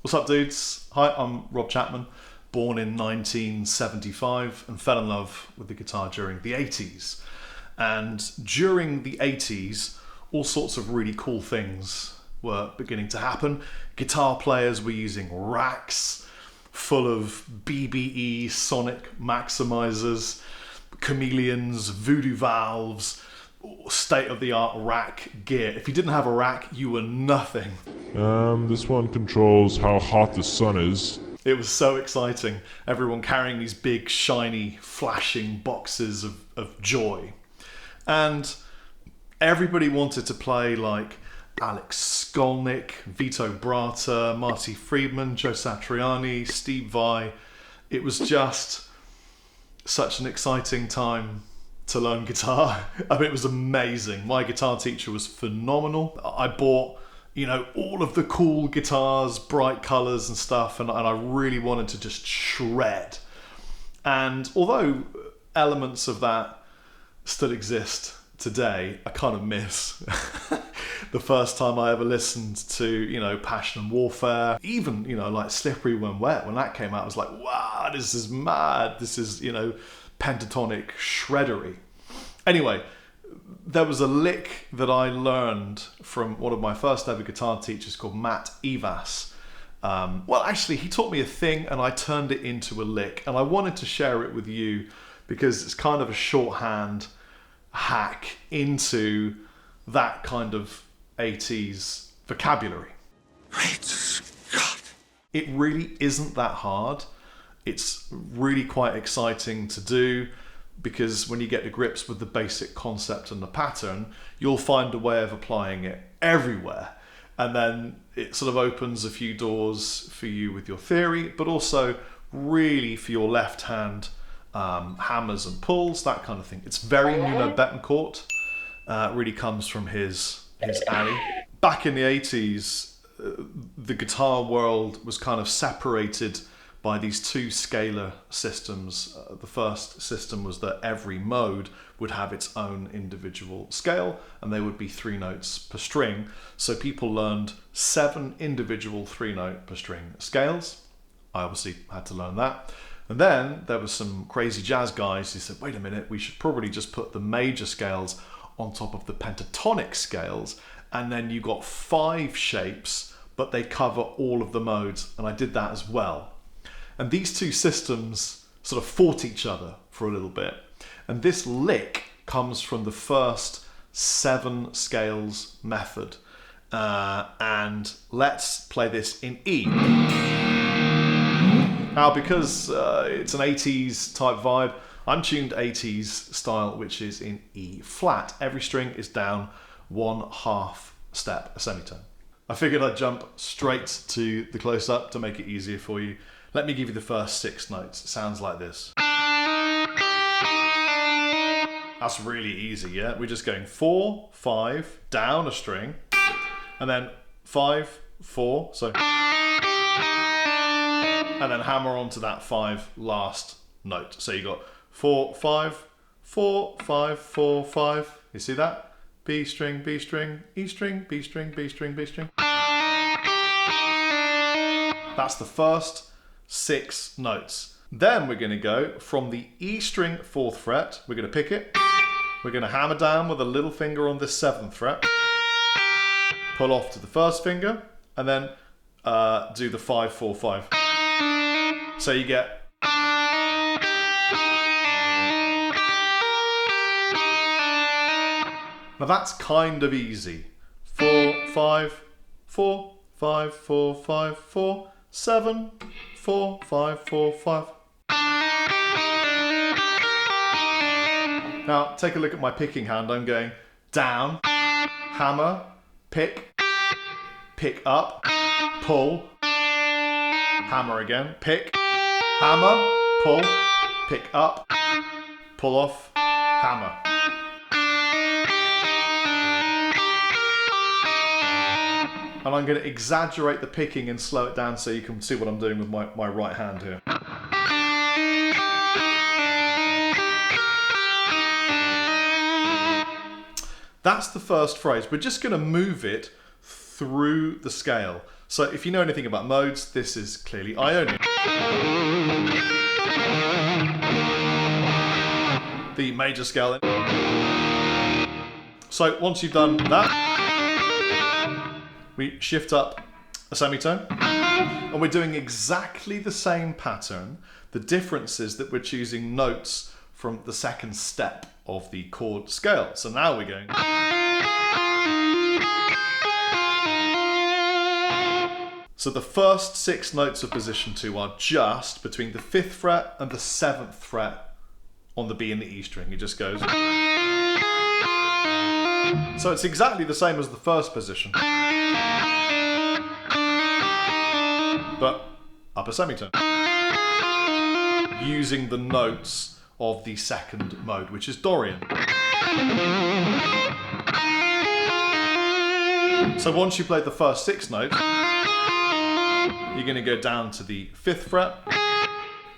What's up, dudes? Hi, I'm Rob Chapman, born in 1975 and fell in love with the guitar during the 80s. And during the 80s, all sorts of really cool things were beginning to happen. Guitar players were using racks full of BBE sonic maximizers, chameleons, voodoo valves, state-of-the-art rack gear. If you didn't have a rack, you were nothing. This one controls how hot the sun is. It was so exciting. Everyone carrying these big, shiny, flashing boxes of joy. And everybody wanted to play like Alex Skolnick, Vito Bratta, Marty Friedman, Joe Satriani, Steve Vai. It was just such an exciting time to learn guitar. I mean, it was amazing. My guitar teacher was phenomenal. I bought, all of the cool guitars, bright colors and stuff, and I really wanted to just shred. And although elements of that still exist today, I kind of miss the first time I ever listened to, Passion and Warfare. Even, like Slippery When Wet, when that came out, I was like, wow, this is mad. This is, pentatonic shreddery. Anyway, there was a lick that I learned from one of my first ever guitar teachers called Matt Evas. Actually, he taught me a thing and I turned it into a lick, and I wanted to share it with you because it's kind of a shorthand hack into that kind of 80s vocabulary. Great Scott! It really isn't that hard. It's really quite exciting to do because when you get to grips with the basic concept and the pattern, you'll find a way of applying it everywhere. And then it sort of opens a few doors for you with your theory, but also really for your left hand hammers and pulls, that kind of thing. It's very Nuno Betancourt. Really comes from his alley. Back in the 80s, the guitar world was kind of separated by these two scalar systems. The first system was that every mode would have its own individual scale, and they would be 3 notes per string. So people learned 7 individual 3-note per string scales. I obviously had to learn that. And then there was some crazy jazz guys who said, wait a minute, we should probably just put the major scales on top of the pentatonic scales, and then you got 5 shapes, but they cover all of the modes, and I did that as well. And these two systems sort of fought each other for a little bit. And this lick comes from the first 7 scales method. And let's play this in E. Now, because it's an 80s type vibe, I'm tuned 80s style, which is in E flat. Every string is down 1/2 step, a semitone. I figured I'd jump straight to the close-up to make it easier for you. Let me give you the first 6 notes. It sounds like this. That's really easy, yeah? We're just going 4, 5, down a string, and then 5, 4, so... and then hammer onto that 5 last note. So you got 4, 5, 4, 5, 4, 5. You see that? B string, B string, E string, B string, B string, B string. That's the first 6 notes. Then we're going to go from the E string 4th fret. We're going to pick it. We're going to hammer down with a little finger on this 7th fret. Pull off to the first finger, and then do the 5, 4, 5. So you get... Now that's kind of easy. 4, 5, 4, 5, 4, 5, 4, 7, 4, 5, 4, 5. Now take a look at my picking hand. I'm going down, hammer, pick, pick up, pull, hammer again, pick, hammer, pull, pick up, pull off, hammer. And I'm going to exaggerate the picking and slow it down so you can see what I'm doing with my right hand here. That's the first phrase. We're just going to move it through the scale. So if you know anything about modes, this is clearly Ionian. The major scale. So once you've done that, we shift up a semitone, and we're doing exactly the same pattern. The difference is that we're choosing notes from the second step of the chord scale. So now we're going. So the first 6 notes of position 2 are just between the 5th fret and the 7th fret on the B and the E string. It just goes. So it's exactly the same as the first position, but upper semitone, using the notes of the second mode, which is Dorian. So once you played the first 6 notes, you're going to go down to the 5th fret,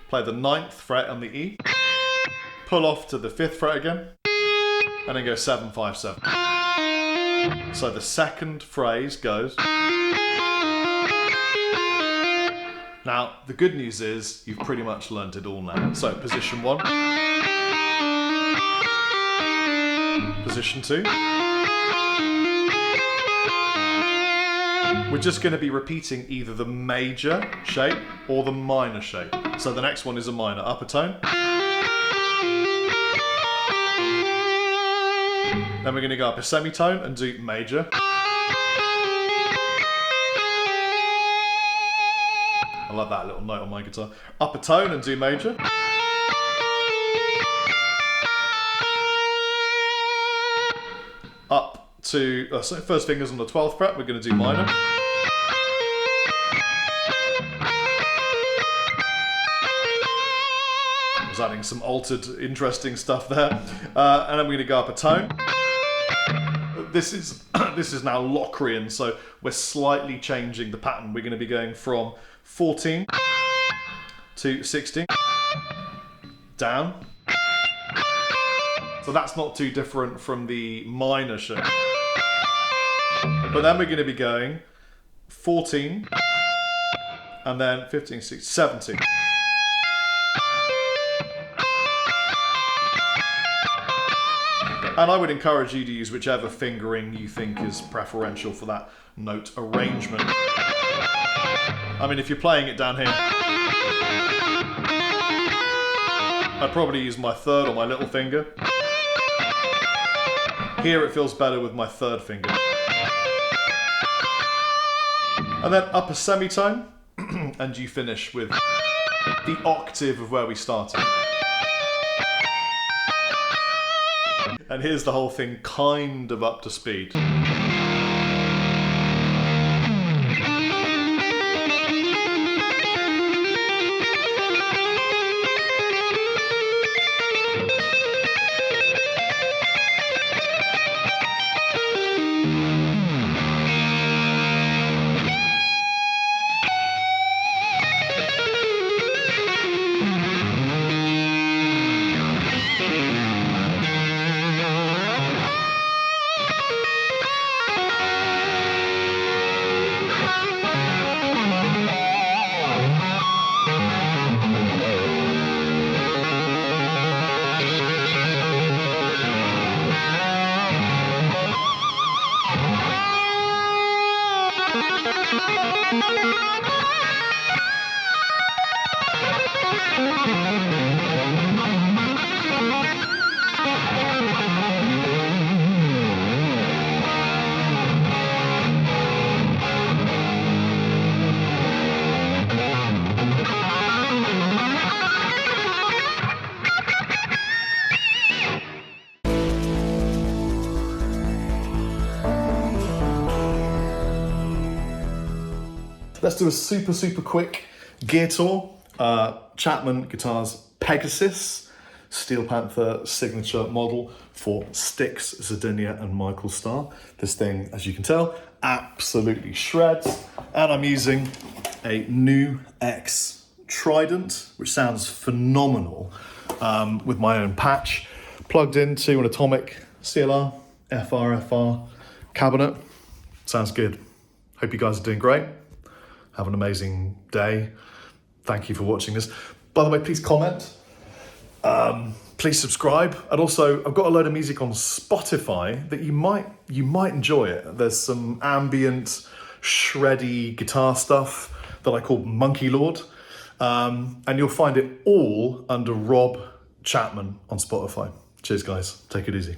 play the 9th fret on the E, pull off to the 5th fret again, and then go 7, 5, 7. So the second phrase goes. Now, the good news is you've pretty much learned it all now. So position 1, position 2. We're just going to be repeating either the major shape or the minor shape. So the next one is a minor upper tone. Then we're going to go up a semitone and do major. I love that little note on my guitar. Up a tone and do major. Up to, so first finger's on the 12th fret, we're going to do minor. I was adding some altered, interesting stuff there. And then we're going to go up a tone. This is now Locrian, so we're slightly changing the pattern. We're going to be going from 14 to 16, down. So that's not too different from the minor shape. But then we're going to be going 14, and then 15, 16, 17. And I would encourage you to use whichever fingering you think is preferential for that note arrangement. I mean, if you're playing it down here, I'd probably use my 3rd or my little finger. Here it feels better with my 3rd finger. And then up a semitone, and you finish with the octave of where we started. And here's the whole thing kind of up to speed. Let's do a super quick gear tour. Chapman Guitars Pegasus, Steel Panther signature model for Styx, Zardinia and Michael Starr. This thing, as you can tell, absolutely shreds. And I'm using a new X Trident, which sounds phenomenal, with my own patch, plugged into an Atomic CLR FR cabinet. Sounds good. Hope you guys are doing great. Have an amazing day. Thank you for watching this. By the way, please comment. Please subscribe. And also, I've got a load of music on Spotify that you might enjoy it. There's some ambient, shreddy guitar stuff that I call Monkey Lord. And you'll find it all under Rob Chapman on Spotify. Cheers, guys. Take it easy.